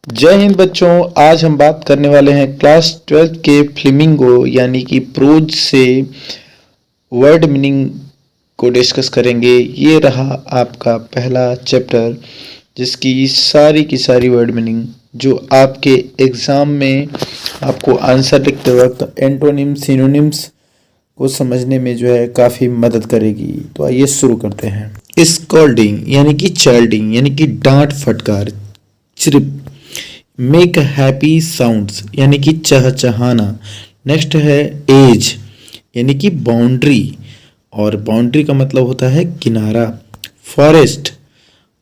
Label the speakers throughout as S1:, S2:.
S1: जय हिंद बच्चों। आज हम बात करने वाले हैं क्लास 12th के फ्लेमिंगो यानी कि प्रोज से वर्ड मीनिंग को डिस्कस करेंगे। ये रहा आपका पहला चैप्टर जिसकी सारी की सारी वर्ड मीनिंग जो आपके एग्ज़ाम में आपको आंसर लिखते वक्त एंटोनिम सिनोनिम्स को समझने में जो है काफ़ी मदद करेगी। तो आइए शुरू करते हैं। स्कॉल्डिंग यानी कि चाइल्डिंग यानी कि डांट फटकार, चिरिप। मेक हैप्पी साउंड्स यानी कि चहचहाना। नेक्स्ट है एज यानी कि बाउंड्री, और बाउंड्री का मतलब होता है किनारा। फॉरेस्ट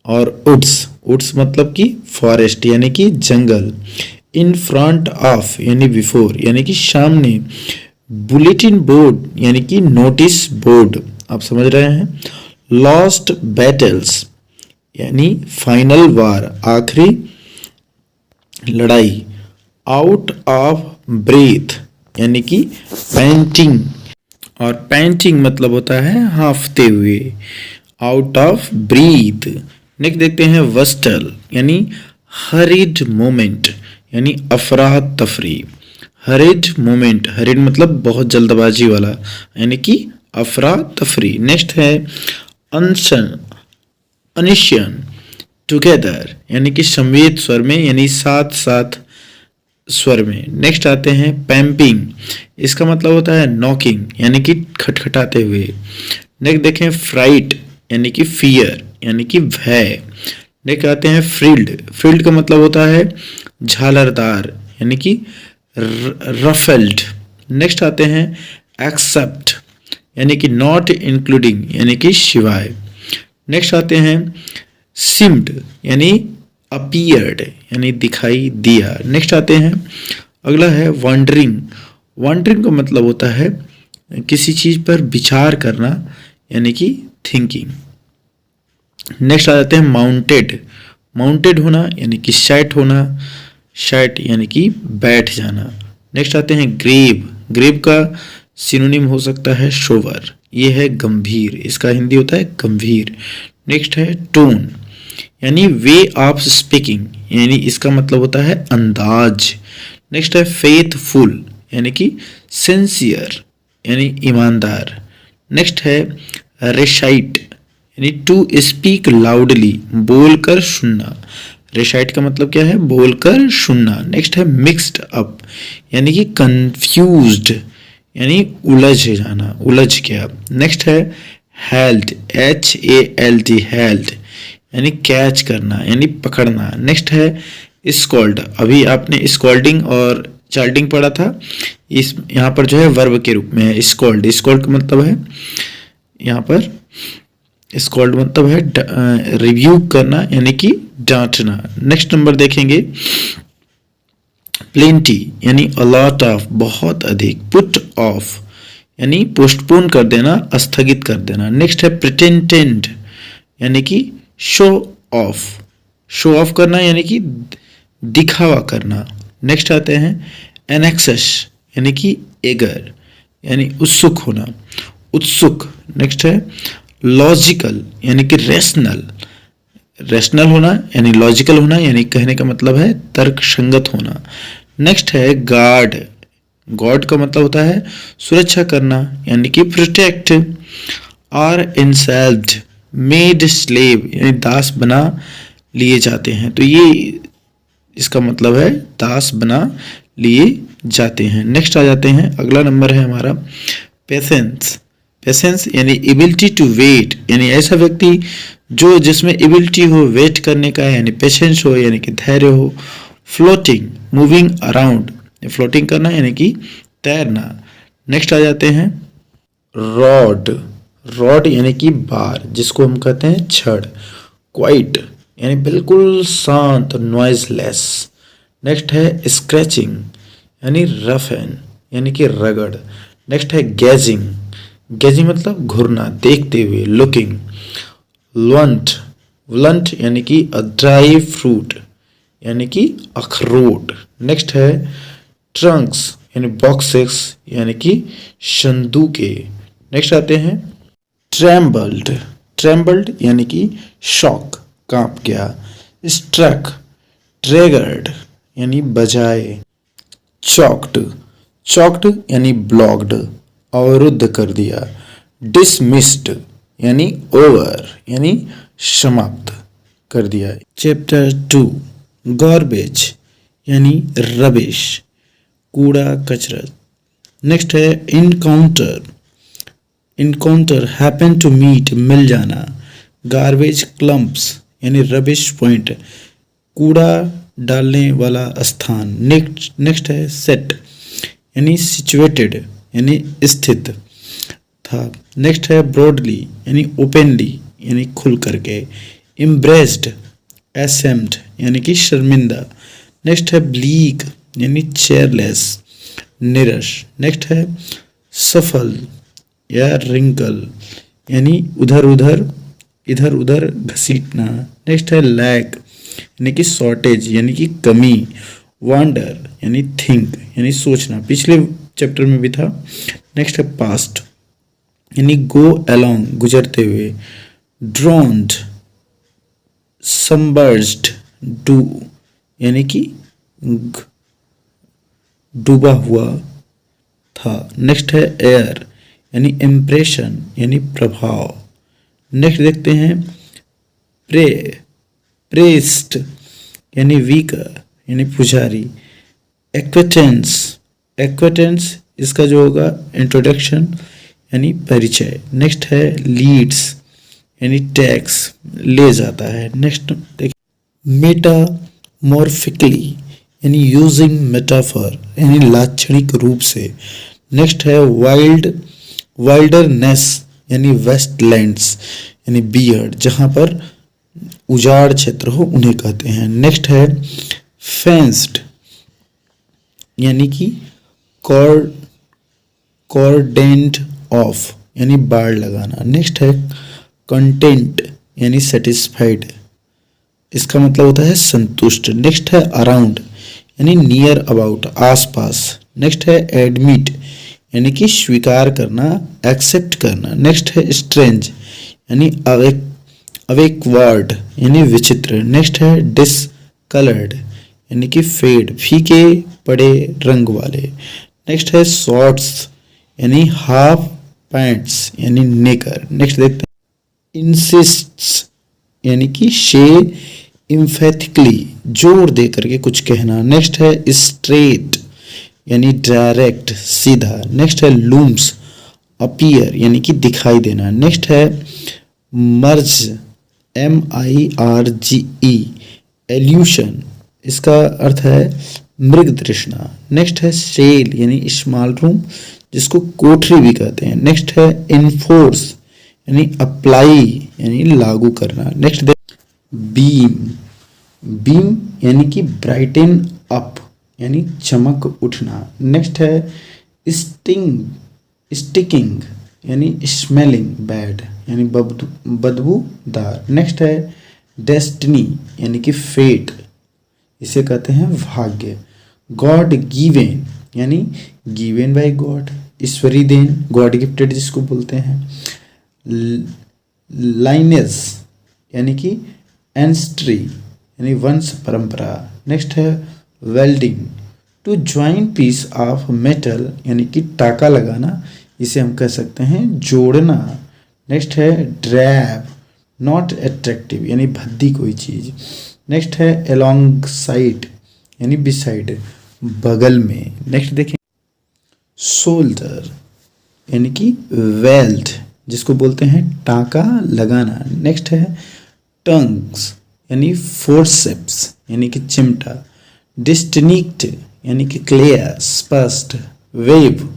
S1: और उड्स, उड्स मतलब कि फॉरेस्ट यानी कि जंगल। इन फ्रंट ऑफ यानी बिफोर यानी कि सामने। बुलेटिन बोर्ड यानी कि नोटिस बोर्ड, आप समझ रहे हैं। लॉस्ट बैटल्स यानी फाइनल वार, आखिरी लड़ाई। आउट ऑफ ब्रेथ यानी कि पैंटिंग, और पैंटिंग मतलब होता है हांफते हुए। Out of breath. नेक्स्ट देखते हैं वस्टल यानी हरिड मोमेंट यानी अफरा तफरी। हरिड मोमेंट, हरिड मतलब बहुत जल्दबाजी वाला यानी कि अफरा तफरी। नेक्स्ट है अनशन, अनिशियन, टुगेदर यानी कि संवेद स्वर में यानी साथ साथ स्वर में। नेक्स्ट आते हैं पैम्पिंग, इसका मतलब होता है नॉकिंग यानी कि खटखटाते हुए। नेक्स्ट देखें फ्राइट यानी कि फियर यानी कि भय। नेक्स्ट आते हैं फ्रिल्ड, फ्रिल्ड का मतलब होता है झालरदार यानी कि रफल्ड। नेक्स्ट आते हैं एक्सेप्ट यानी कि नॉट इंक्लूडिंग यानी कि शिवाय। नेक्स्ट आते हैं सिम्ड यानी अपीयर्ड यानी दिखाई दिया। नेक्स्ट आते हैं, अगला है वंडरिंग। वंडरिंग का मतलब होता है किसी चीज़ पर विचार करना यानी कि थिंकिंग। नेक्स्ट आ जाते हैं माउंटेड, माउंटेड होना यानी कि सैट होना, सैट यानी कि बैठ जाना। नेक्स्ट आते हैं ग्रेव, ग्रेव का सिनोनिम हो सकता है शोवर। ये है गंभीर, इसका हिंदी होता है गंभीर। नेक्स्ट है टोन यानी वे ऑफ स्पीकिंग यानी इसका मतलब होता है अंदाज। नेक्स्ट है फेथफुल यानी कि सिंसियर यानी ईमानदार। नेक्स्ट है रेसाइट यानी टू स्पीक लाउडली, बोलकर सुनना। रेसाइट का मतलब क्या है, बोलकर सुनना। नेक्स्ट है मिक्स्ड अप यानी कि कंफ्यूज्ड यानी उलझ जाना, उलझ गया। नेक्स्ट है हेल्ड, HALD, हेल्ड यानी कैच करना यानी पकड़ना। नेक्स्ट है स्कॉल्ड, अभी आपने स्कॉल्डिंग और चाइल्डिंग पढ़ा था, इस यहाँ पर जो है वर्ब के रूप में है स्कॉल्ड। स्कॉल्ड का मतलब है यहाँ पर, स्कॉल्ड मतलब है रिव्यू करना यानी कि डांटना। नेक्स्ट नंबर देखेंगे प्लेंटी यानी अ लॉट ऑफ, बहुत अधिक। पुट ऑफ यानी पोस्टपोन कर देना, स्थगित कर देना। नेक्स्ट है प्रिटेंडेंट यानी कि शो ऑफ, शो ऑफ करना यानी कि दिखावा करना। नेक्स्ट आते हैं एनेक्सस यानी कि एगर यानी उत्सुक होना, उत्सुक। नेक्स्ट है लॉजिकल यानी कि रेशनल, रेशनल होना यानी लॉजिकल होना यानी कहने का मतलब है तर्क संगत होना। नेक्स्ट है गार्ड, गॉड का मतलब होता है सुरक्षा करना यानी कि प्रोटेक्ट। आर इंसल्व्ड, मेड स्लेव यानी दास बना लिए जाते हैं, तो ये इसका मतलब है दास बना लिए जाते हैं। नेक्स्ट आ जाते हैं, अगला नंबर है हमारा पेशेंस। पेशेंस यानी एबिलिटी टू वेट यानी ऐसा व्यक्ति जो जिसमें एबिलिटी हो वेट करने का यानी पेशेंस हो यानी कि धैर्य हो। फ्लोटिंग, मूविंग अराउंड, फ्लोटिंग करना यानी कि तैरना। नेक्स्ट आ जाते हैं रॉड, रॉड यानी कि बार जिसको हम कहते हैं छड़। क्वाइट यानी बिल्कुल शांत, नॉइजलेस। नेक्स्ट है स्क्रैचिंग यानी रफ एन यानी कि रगड़। नेक्स्ट है गैजिंग, गैजिंग मतलब घूरना, देखते हुए, लुकिंग। व्लंट, व्लंट यानी कि अ ड्राई फ्रूट यानी कि अखरोट। नेक्स्ट है ट्रंक्स यानी बॉक्सेस यानी कि संदूके। नेक्स्ट आते हैं ट्रेम्बल्ड, ट्रेम्बल्ड यानी कि शॉक, कांप गया। स्ट्रक, ट्रिगर्ड यानी बजाए, चॉक्ड, चॉक्ड यानी ब्लॉक्ड, अवरुद्ध कर दिया, डिसमिस्ड यानी ओवर यानी समाप्त कर दिया। चैप्टर 2 गार्बेज यानी रबिश, कूड़ा कचरा। नेक्स्ट है encounter, encounter happen to meet मिल जाना, गार्बेज क्लम्प्स यानी रबिश पॉइंट, कूड़ा डालने वाला स्थान। नेक्स्ट है सेट यानी सिचुएटेड यानी स्थित था। नेक्स्ट है ब्रॉडली यानी ओपनली यानी खुल करके, इम्ब्रेस्ड, एसेम्ड यानी कि शर्मिंदा। नेक्स्ट है ब्लीक यानी चेयरलेस, निरस। नेक्स्ट है सफल या रिंकल यानी इधर उधर घसीटना। नेक्स्ट है लैक यानी कि शॉर्टेज यानी कि कमी, वांडर यानी थिंक यानी सोचना, पिछले चैप्टर में भी था। नेक्स्ट है पास्ट यानी गो अलोंग गुजरते हुए, ड्रोन्ड, सबमर्ज्ड, डू यानी कि डूबा हुआ था। नेक्स्ट है एयर यानी इम्प्रेशन यानी प्रभाव। नेक्स्ट देखते हैं प्रे, प्रेस्ट यानी वीकर यानी पुजारी, एक्वेटेंस, एक्वेटेंस इसका जो होगा इंट्रोडक्शन यानी परिचय। नेक्स्ट है लीड्स यानी टैक्स, ले जाता है। नेक्स्ट देखिए मेटामॉर्फिकली यानी यूजिंग मेटाफर यानी लाक्षणिक रूप से। नेक्स्ट है वाइल्ड, वाइल्डरनेस यानी वेस्टलैंड्स यानी बियर्ड, जहाँ पर उजाड़ क्षेत्र हो उन्हें कहते हैं। नेक्स्ट है फेंस्ड यानी कि कॉर्डेंट ऑफ यानी बाड़ लगाना। नेक्स्ट है कंटेंट यानी सेटिस्फाइड, इसका मतलब होता है संतुष्ट। नेक्स्ट है अराउंड यानी नियर अबाउट, आसपास। नेक्स्ट है एडमिट यानी कि स्वीकार करना, एक्सेप्ट करना। नेक्स्ट है स्ट्रेंज यानी अवेकवर्ड यानी विचित्र। नेक्स्ट है डिसकलर्ड यानी कि फेड, फीके पड़े रंग वाले। नेक्स्ट है शॉर्ट्स यानी हाफ पैंट्स यानी नेकर। नेक्स्ट देखते हैं इंसिस्ट्स यानी कि शे इम्फेथिकली, जोर दे करके कुछ कहना। नेक्स्ट है स्ट्रेट यानी डायरेक्ट, सीधा। नेक्स्ट है लूम्स, अपीयर यानी कि दिखाई देना। नेक्स्ट है मर्ज, MIRGE, एल्यूशन, इसका अर्थ है मृग तृष्णा। नेक्स्ट है सेल यानी स्मॉल रूम, जिसको कोठरी भी कहते हैं। नेक्स्ट है इनफोर्स यानी अप्लाई यानी लागू करना। नेक्स्ट बीम, बीम यानी कि ब्राइटन अप यानी चमक उठना। नेक्स्ट है स्टिकिंग यानी स्मेलिंग बैड यानी बदबूदार। नेक्स्ट है डेस्टिनी यानी कि फेट, इसे कहते हैं भाग्य। गॉड गिवेन यानी गिवेन बाय गॉड, ईश्वरी देन, गॉड गिफ्टेड जिसको बोलते हैं। लाइनेज यानी कि एंस्ट्री यानी वंश परंपरा। नेक्स्ट है welding, to join piece of metal यानी कि टाका लगाना, इसे हम कह सकते हैं जोड़ना। नेक्स्ट है ड्रैब, नॉट अट्रैक्टिव यानी भद्दी कोई चीज़। नेक्स्ट है अलोंग साइड यानी बिसाइड, बगल में। नेक्स्ट देखें शोल्डर यानी कि वेल्थ, जिसको बोलते हैं टाका लगाना। नेक्स्ट है टंग्स यानी फोर्सेप्स यानी कि चिमटा। डिस्टिंक्ट यानी कि क्लियर, स्पष्ट। वेव,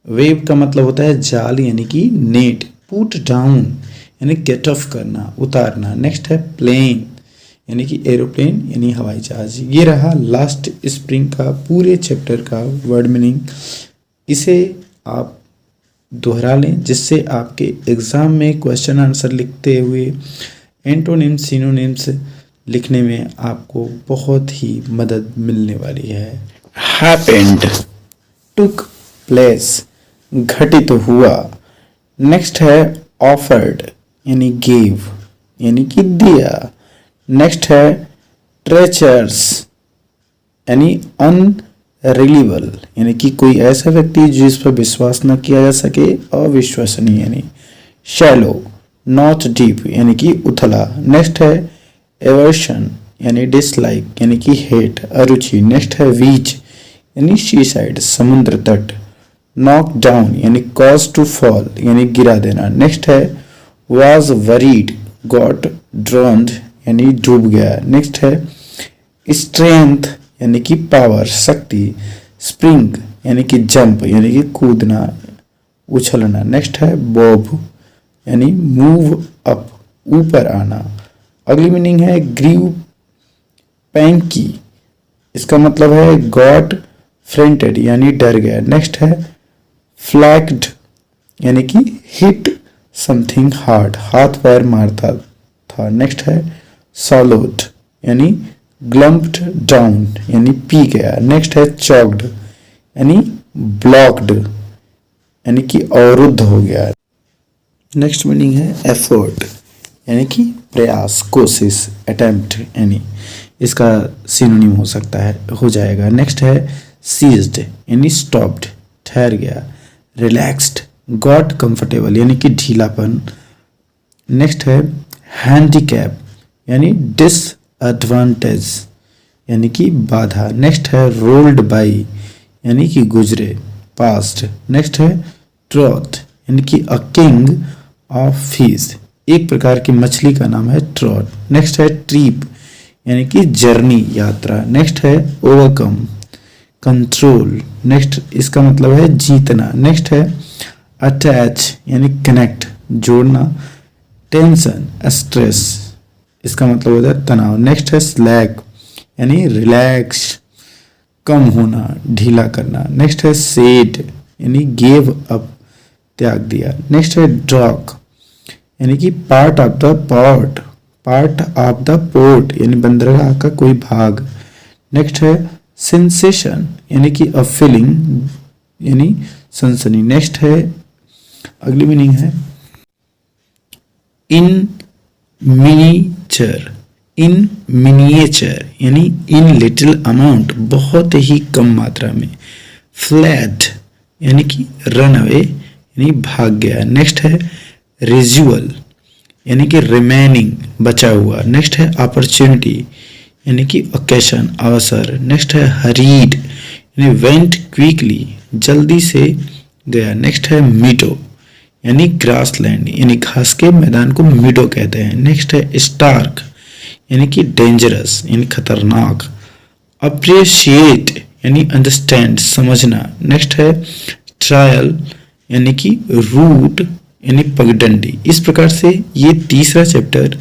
S1: वेव का मतलब होता है जाल यानी कि नेट। पुट डाउन यानी गेट ऑफ करना, उतारना। नेक्स्ट है प्लेन यानी कि एरोप्लेन यानी हवाई जहाज। ये रहा लास्ट स्प्रिंग का पूरे चैप्टर का वर्ड मीनिंग। इसे आप दोहरा लें, जिससे आपके एग्ज़ाम में क्वेश्चन आंसर लिखते हुए एंटोनिम्स सिनोनिम्स लिखने में आपको बहुत ही मदद मिलने वाली है। हैपेंड, टुक प्लेस, घटित हुआ। नेक्स्ट है ऑफर्ड यानी गिव यानी कि दिया। नेक्स्ट है ट्रेचर्स यानी अनरिलीवेबल यानी कि कोई ऐसा व्यक्ति जिस पर विश्वास न किया जा सके, अविश्वसनीय यानी शैलो, नॉट डीप यानी कि उथला। नेक्स्ट है एवर्शन यानी डिसलाइक यानी कि हेट, अरुचि। नेक्स्ट है वीच यानी सी साइड, समुद्र तट। नॉक डाउन यानी कॉज टू फॉल यानी गिरा देना। नेक्स्ट है वाज वरीड, गॉट ड्रॉन्ड यानी डूब गया। नेक्स्ट है स्ट्रेंथ यानी कि पावर, शक्ति। स्प्रिंग यानी कि जंप यानी कि कूदना, उछलना। नेक्स्ट है बॉब यानी मूव अप, ऊपर आना। अगली मीनिंग है ग्रीव पैंकी, इसका मतलब है गॉट फ्रेंटेड यानी डर गया। नेक्स्ट है फ्लैक्ड यानी कि हिट समथिंग हार्ड, हाथ पैर मारता था। नेक्स्ट है सॉलोड यानी ग्लम्प्ड डाउन यानी पी गया। नेक्स्ट है चॉक्ड यानी ब्लॉक्ड यानी कि अवरुद्ध हो गया। नेक्स्ट मीनिंग है एफर्ट यानी कि प्रयास, कोशिश, अटेम्प्ट यानी इसका सिनोनिम हो सकता है, हो जाएगा। नेक्स्ट है सीज्ड यानी स्टॉप्ड, ठहर गया। रिलैक्स्ड, गॉट कंफर्टेबल यानी कि ढीलापन। नेक्स्ट है हैंडीकैप यानी डिसएडवांटेज यानी कि बाधा। नेक्स्ट है रोल्ड बाई यानी कि गुजरे, पास्ट। नेक्स्ट है ट्रॉथ यानी कि अ किंग ऑफ फिश, एक प्रकार की मछली का नाम है ट्रॉट। नेक्स्ट है ट्रिप यानी कि जर्नी, यात्रा। नेक्स्ट है ओवरकम, कंट्रोल। नेक्स्ट इसका मतलब है जीतना। नेक्स्ट है अटैच यानी कनेक्ट, जोड़ना। टेंशन, स्ट्रेस, इसका मतलब होता है तनाव। नेक्स्ट है स्लैक यानी रिलैक्स, कम होना, ढीला करना। नेक्स्ट है सेड यानी गेव अप, त्याग दिया। नेक्स्ट है ड्रॉक यानी कि part of the port, part of the port यानी बंदरगाह का कोई भाग। नेक्स्ट है सेंसेशन यानी कि अ फीलिंग यानी सनसनी। नेक्स्ट है अगली मीनिंग है इन मिनीचर, इन मिनिएचर यानी इन लिटिल अमाउंट, बहुत ही कम मात्रा में। फ्लैट यानी कि रन अवे यानी भाग गया। नेक्स्ट है रेजुअल यानी कि रिमेनिंग, बचा हुआ। नेक्स्ट है अपॉर्चुनिटी यानी कि ओकेशन, अवसर। नेक्स्ट है हरीड यानी वेंट क्विकली, जल्दी से गया। नेक्स्ट है मीडो यानी ग्रास लैंड यानी घास के मैदान को मीडो कहते हैं। नेक्स्ट है स्टार्क यानी कि डेंजरस यानी खतरनाक। अप्रिशिएट यानी अंडरस्टैंड, समझना। नेक्स्ट है ट्रायल यानी कि रूट यानी पगडंडी। इस प्रकार से ये तीसरा चैप्टर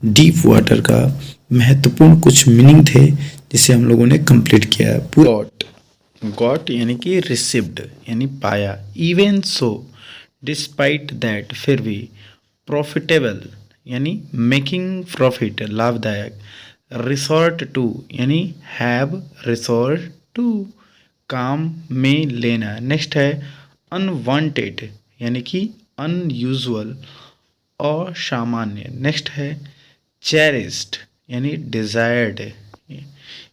S1: डीप वाटर का महत्वपूर्ण कुछ मीनिंग थे जिसे हम लोगों ने कंप्लीट किया। गॉट, गॉट यानी कि रिसीव्ड यानी पाया। इवन सो, डिस्पाइट दैट, फिर भी। प्रॉफिटेबल यानी मेकिंग प्रॉफिट, लाभदायक। रिसोर्ट टू यानी हैव रिसोर्ट टू, काम में लेना। नेक्स्ट है अनवांटेड यानी कि अनयूजुअल, असामान्य। नेक्स्ट है चेरिस्ड यानी डिजायर्ड,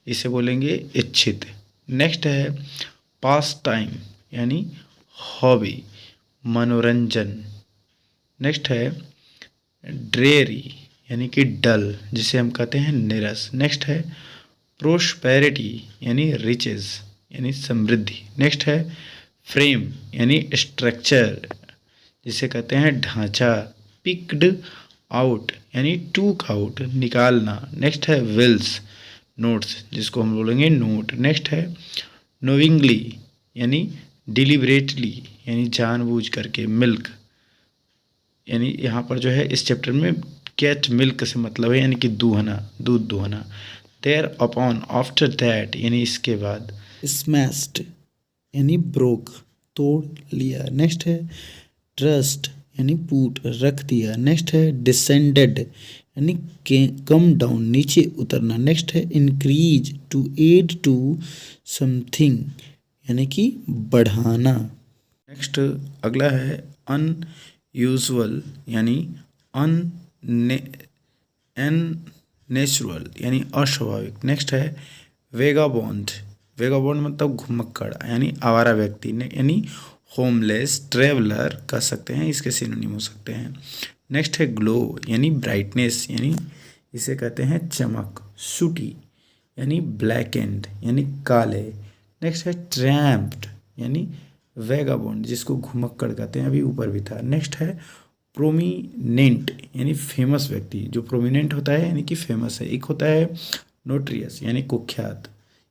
S1: इसे बोलेंगे इच्छित। नेक्स्ट है पास टाइम यानी हॉबी, मनोरंजन। नेक्स्ट है ड्रेरी यानी कि डल, जिसे हम कहते हैं निरस। नेक्स्ट है प्रोस्पेरिटी यानी रिचेस यानी समृद्धि। नेक्स्ट है फ्रेम यानी स्ट्रक्चर, जिसे कहते हैं ढांचा। पिक्ड आउट यानी टूक आउट, निकालना। नेक्स्ट है विल्स, नोट्स, जिसको हम बोलेंगे नोट। नेक्स्ट है नोविंगली यानी डिलिबरेटली यानी जानबूझ करके। मिल्क यानी यहाँ पर जो है इस चैप्टर में कैट मिल्क से मतलब है यानी कि दूहना, दूध दूहना। देयर अपॉन, आफ्टर दैट यानी इसके बाद। स्मैश्ड यानी ब्रोक, तोड़ लिया। नेक्स्ट है ट्रस्ट यानी पुट, रख दिया। नेक्स्ट है डिसेंडेड यानी कम डाउन, नीचे उतरना। नेक्स्ट है increase, to add to something यानी कि बढ़ाना। नेक्स्ट अगला है अनयूजुअल यानी नेचुरल यानी अस्वाभाविक। नेक्स्ट है वेगाबॉन्ड। वेगाबॉन्ड मतलब घुमक्कड़ यानी आवारा व्यक्ति यानी होमलेस, ट्रेवलर कह सकते हैं, इसके सिनोनिम हो सकते हैं। नेक्स्ट है ग्लो यानी ब्राइटनेस यानी इसे कहते हैं चमक। सूटी यानी ब्लैक एंड यानी काले। नेक्स्ट है ट्रैम्प्ड यानी वेगाबॉन्ड जिसको घुमक्कड़ कहते हैं, अभी ऊपर भी था। नेक्स्ट है प्रोमिनेंट यानी फेमस व्यक्ति, जो प्रोमिनेंट होता है यानी कि फेमस है। एक होता है नोट्रियस यानी कुख्यात,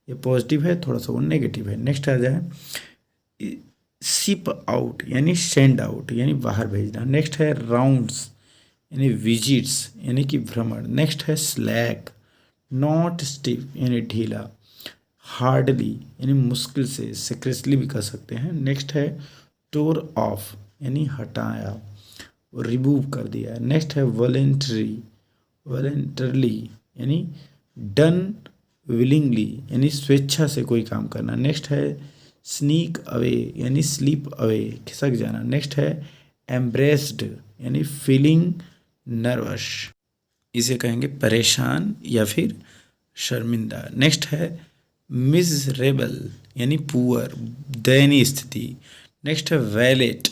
S1: ये पॉजिटिव है, थोड़ा सा वो नेगेटिव है। नेक्स्ट आ जाए शिप आउट यानी सेंड आउट यानी बाहर भेजना। नेक्स्ट है राउंड्स यानी विजिट्स यानी कि भ्रमण। नेक्स्ट है स्लैक नॉट स्टिफ यानी ढीला। हार्डली यानी मुश्किल से, सिक्रेटली भी कह सकते हैं। नेक्स्ट है टोर ऑफ यानी हटाया, रिमूव कर दिया। नेक्स्ट है वॉलेंटरी, वॉलेंटरली यानी डन विलिंगली यानी स्वेच्छा से कोई काम करना। नेक्स्ट है स्नीक अवे यानी स्लीप अवे, खिसक जाना। नेक्स्ट है एम्ब्रेस्ड यानी फीलिंग नर्वस, इसे कहेंगे परेशान या फिर शर्मिंदा। नेक्स्ट है मिजरेबल यानी पुअर, दयनीय स्थिति। नेक्स्ट है वैलेट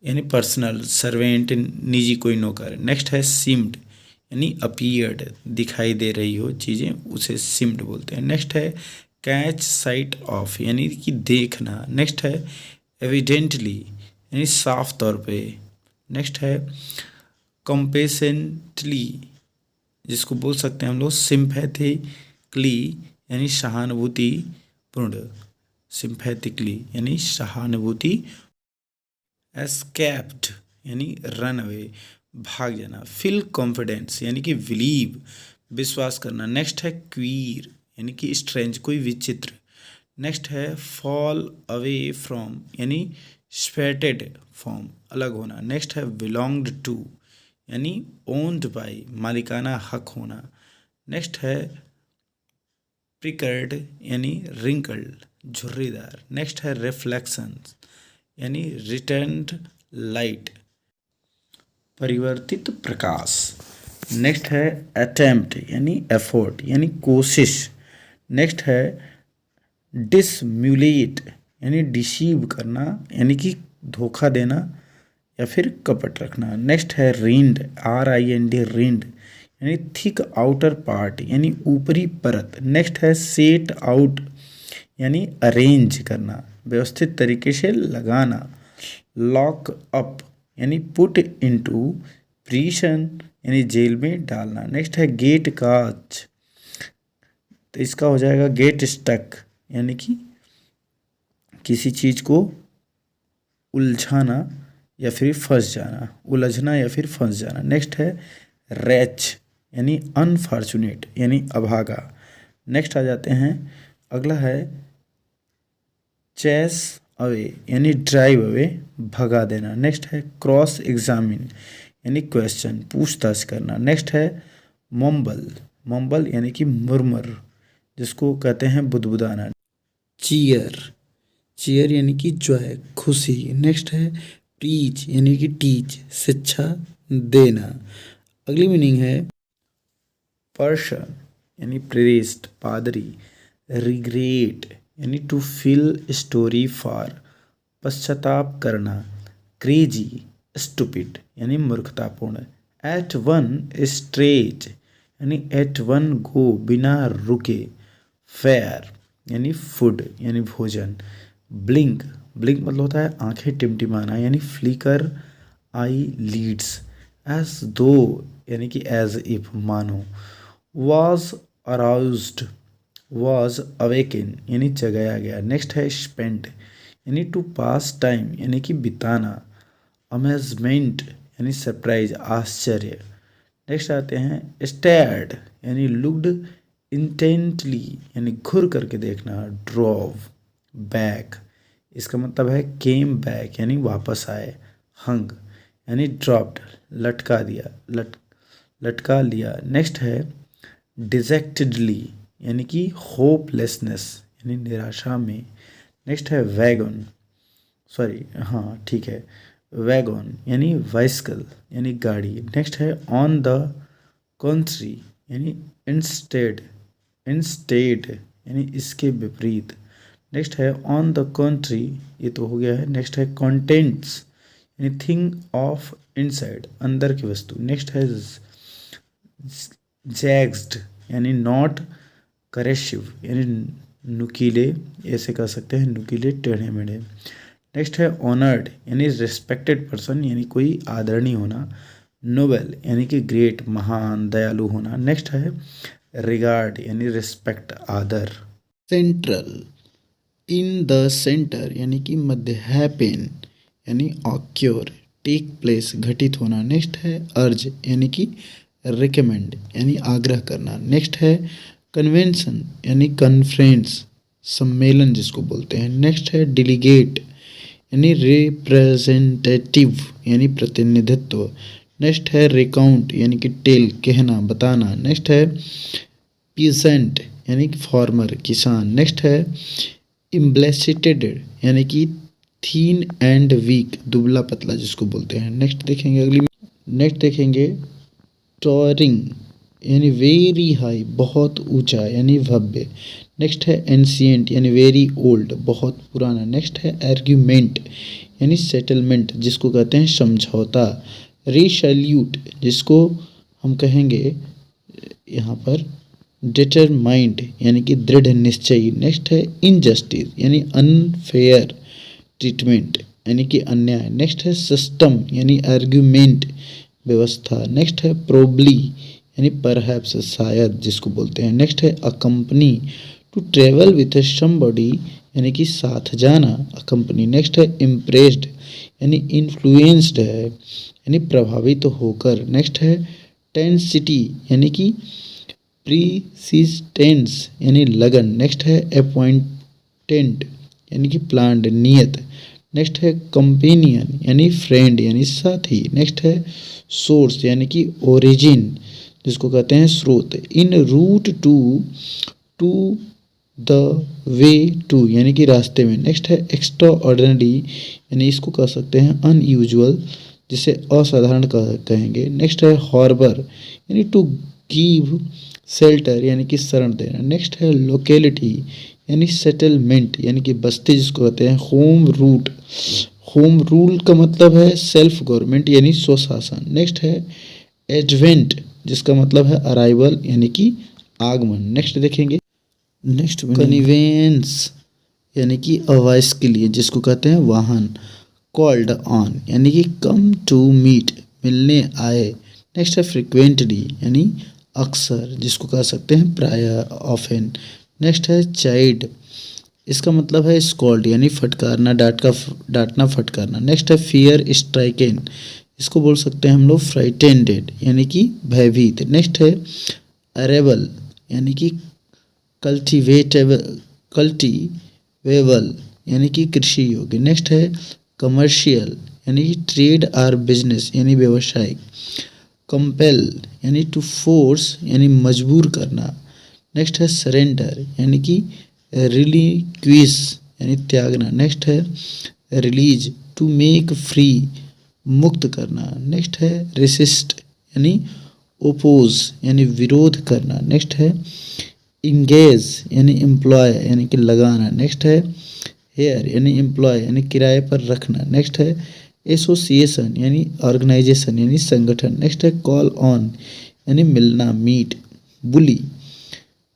S1: यानी पर्सनल सर्वेंट, निजी कोई नौकर। नेक्स्ट है सिम्ड यानी अपीयर्ड, दिखाई दे रही हो चीज़ें, उसे सिम्ड बोलते हैं। नेक्स्ट है कैच साइट ऑफ यानी कि देखना। नेक्स्ट है एविडेंटली यानी साफ तौर पे। नेक्स्ट है कंपेशेंटली जिसको बोल सकते हैं हम लोग सिंपैथिकली यानी सहानुभूति पूर्ण, सिंपैथिकली यानी सहानुभूति। एस्केप्ड यानी रन अवे, भाग जाना। फील कॉन्फिडेंस यानी कि बिलीव, विश्वास करना। नेक्स्ट है क्वीर यानी कि स्ट्रेंज, कोई विचित्र। नेक्स्ट है फॉल अवे फ्रॉम यानी स्पेटेड फ्रॉम, अलग होना। नेक्स्ट है बिलोंग्ड टू यानी ओन्ड बाय, मालिकाना हक होना। नेक्स्ट है प्रिकर्ड यानी रिंकल्ड, झुर्रीदार। नेक्स्ट है रिफ्लेक्शंस यानी रिटर्न्ड लाइट, परिवर्तित प्रकाश। नेक्स्ट है अटेम्प्ट यानी एफर्ट यानी कोशिश। नेक्स्ट है डिसम्युलेट यानी डिसीव करना यानी कि धोखा देना या फिर कपट रखना। नेक्स्ट है रिंड, RIND, रिंड यानी थिक आउटर पार्ट यानी ऊपरी परत। नेक्स्ट है सेट आउट यानी अरेंज करना, व्यवस्थित तरीके से लगाना। लॉक अप यानी पुट इनटू प्रिजन यानी जेल में डालना। नेक्स्ट है गेट काच, तो इसका हो जाएगा गेट स्टक यानी कि किसी चीज़ को उलझाना या फिर फंस जाना, उलझना या फिर फंस जाना। नेक्स्ट है रैच यानी अनफॉर्चुनेट यानी अभागा। नेक्स्ट आ जाते हैं, अगला है चेस अवे यानी ड्राइव अवे, भगा देना। नेक्स्ट है क्रॉस एग्जामिन यानी क्वेश्चन, पूछताछ करना। नेक्स्ट है मम्बल, मम्बल यानी कि मुरमुर जिसको कहते हैं बुदबुदाना। चीयर, चीयर यानी कि जॉय, खुशी। नेक्स्ट है टीच यानी कि टीच, शिक्षा देना। अगली मीनिंग है पर्सन यानी प्रीस्ट, पादरी। रिग्रेट यानी टू फील स्टोरी फॉर, पश्चाताप करना। क्रेजी, स्टूपिड यानी मूर्खतापूर्ण। एट वन स्ट्रेट यानी एट वन गो, बिना रुके। फेयर यानी फूड यानी भोजन। ब्लिंक, ब्लिंक मतलब होता है आंखें टिमटिमाना यानी फ्लिकर आई लीड्स। एज दो यानी कि एज इफ, मानो। वॉज अराउज्ड, वॉज अवेकन यानी जगाया गया। नेक्स्ट है स्पेंड यानी टू पास टाइम यानी कि बिताना। अमेजमेंट यानी सरप्राइज, आश्चर्य। नेक्स्ट आते हैं स्टेयर्ड यानी लुक्ड इंटेंटली यानी घुर करके देखना। ड्रॉव बैक, इसका मतलब है केम बैक यानी वापस आए। हंग यानी ड्रॉप्ड, लटका दिया, लटका लिया। नेक्स्ट है डिजेक्टेडली यानी कि होपलेसनेस यानी निराशा में। नेक्स्ट है वैगन, सॉरी हाँ ठीक है, वैगन यानी वाइस्कल यानी गाड़ी। नेक्स्ट है ऑन द कंट्री यानी इंस्टेड, इंस्टेड यानी इसके विपरीत। नेक्स्ट है ऑन द कंट्री, ये तो हो गया है। नेक्स्ट है कंटेंट्स यानी थिंग ऑफ इनसाइड, अंदर की वस्तु। नेक्स्ट है जैग्ड यानी नॉट करेसिव यानी नुकीले, ऐसे कह सकते हैं नुकीले टेढ़े मेढ़े। नेक्स्ट है ऑनर्ड यानी रिस्पेक्टेड पर्सन यानी कोई आदरणीय होना। नोबेल यानी कि ग्रेट, महान, दयालु होना। नेक्स्ट है रिगार्ड यानी रिस्पेक्ट, आदर। सेंट्रल, इन द सेंटर यानी कि मध्य। हैपेन यानी ऑक्योर, टेक प्लेस, घटित होना। नेक्स्ट है अर्ज यानी कि रिकमेंड यानी आग्रह करना। नेक्स्ट है कन्वेंशन यानी कॉन्फ्रेंस, सम्मेलन जिसको बोलते हैं। नेक्स्ट है डेलीगेट यानी रिप्रेजेंटेटिव यानी प्रतिनिधित्व। नेक्स्ट है रिकाउंट यानी कि टेल, कहना, बताना। नेक्स्ट है पीसेंट यानी कि फार्मर, किसान। नेक्स्ट है इम्ब्लेसिटेड यानी कि थीन एंड वीक, दुबला पतला जिसको बोलते हैं। नेक्स्ट देखेंगे अगली, नेक्स्ट देखेंगे टॉरिंग यानी वेरी हाई, बहुत ऊंचा यानी भव्य। नेक्स्ट है एंशिएंट यानी वेरी ओल्ड, बहुत पुराना। नेक्स्ट है आर्ग्यूमेंट यानी सेटलमेंट जिसको कहते हैं समझौता। रिसोल्यूट जिसको हम कहेंगे यहाँ पर डिटरमाइंड यानी कि दृढ़ निश्चयी। नेक्स्ट है इनजस्टिस यानी अनफेयर ट्रीटमेंट यानी कि अन्याय। नेक्स्ट है सिस्टम यानी आर्ग्यूमेंट, व्यवस्था। नेक्स्ट है प्रोबली यानी परहैप्स, शायद जिसको बोलते हैं। नेक्स्ट है accompany, to travel with somebody यानी कि साथ जाना, अकम्पनी। नेक्स्ट है इम्प्रेस्ड यानी इन्फ्लुएंस्ड है यानी प्रभावित होकर। नेक्स्ट है टेंसिटी यानी कि प्रीसिस्टेंस यानी लगन। नेक्स्ट है अपॉइंटेंट यानी कि प्लान्ड, नियत। नेक्स्ट है कंपेनियन यानी फ्रेंड यानी साथी। नेक्स्ट है सोर्स यानी कि ओरिजिन जिसको कहते हैं स्रोत। In route to the way to यानी कि रास्ते में। नेक्स्ट है एक्स्ट्रा ऑर्डिनरी यानी इसको कह सकते हैं अनयूजुअल, जिसे असाधारण कहेंगे। नेक्स्ट है हॉर्बर यानी टू गिव शेल्टर यानी कि शरण देना। नेक्स्ट है लोकेलिटी यानी सेटलमेंट यानी कि बस्ती जिसको कहते हैं। होम रूट, होम रूल का मतलब है सेल्फ गवर्नमेंट यानी स्वशासन। नेक्स्ट है एडवेंट जिसका मतलब है अराइवल यानी कि आगमन। नेक्स्ट देखेंगे, नेक्स्ट कन्वेंस यानी कि अवॉइस के लिए जिसको कहते हैं वाहन। कॉल्ड ऑन यानी कि कम टू मीट, मिलने आए। नेक्स्ट है फ्रिक्वेंटली यानी अक्सर जिसको कह सकते हैं प्रायः, ऑफन। नेक्स्ट है चाइड, इसका मतलब है स्कॉल्ड यानी फटकारना, डांटना, फटकारना। नेक्स्ट है फियर स्ट्राइकन, इसको बोल सकते हैं हम लोग फ्राइटेंडेड यानी कि भयभीत। नेक्स्ट है अरेबल यानी कि कल्टीवेबल यानी कि कृषि योग्य। नेक्स्ट है कमर्शियल यानी कि ट्रेड और बिजनेस यानी व्यवसायिक। कंपेल यानी टू फोर्स यानी मजबूर करना। नेक्स्ट है सरेंडर यानी कि रिलीक्विश यानी त्यागना। नेक्स्ट है रिलीज, टू मेक फ्री, मुक्त करना। नेक्स्ट है रेसिस्ट यानी ओपोज यानी विरोध करना। नेक्स्ट है इंगेज यानी एम्प्लॉय यानी कि लगाना। नेक्स्ट है हेयर यानी एम्प्लॉय यानी किराए पर रखना। नेक्स्ट है एसोसिएशन यानी ऑर्गेनाइजेशन यानी संगठन। नेक्स्ट है कॉल ऑन यानी मिलना, मीट। बुली,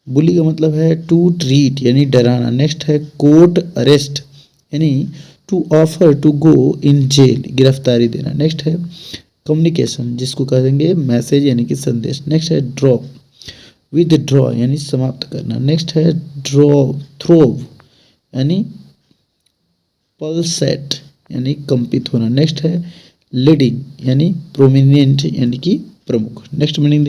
S1: बुली का मतलब है टू ट्रीट यानी डराना। नेक्स्ट है कोर्ट अरेस्ट यानी to offer to go in jail, गिरफ्तारी देना। नेक्स्ट है कम्युनिकेशन जिसको कहेंगे मैसेज यानी कि संदेश। नेक्स्ट है ड्रॉप, विदड्रॉ यानी समाप्त करना। नेक्स्ट है थ्रोव यानी पल्सेट यानी कंपित होना। नेक्स्ट है लीडिंग यानी प्रोमिनेंट यानी कि प्रमुख। Next meaning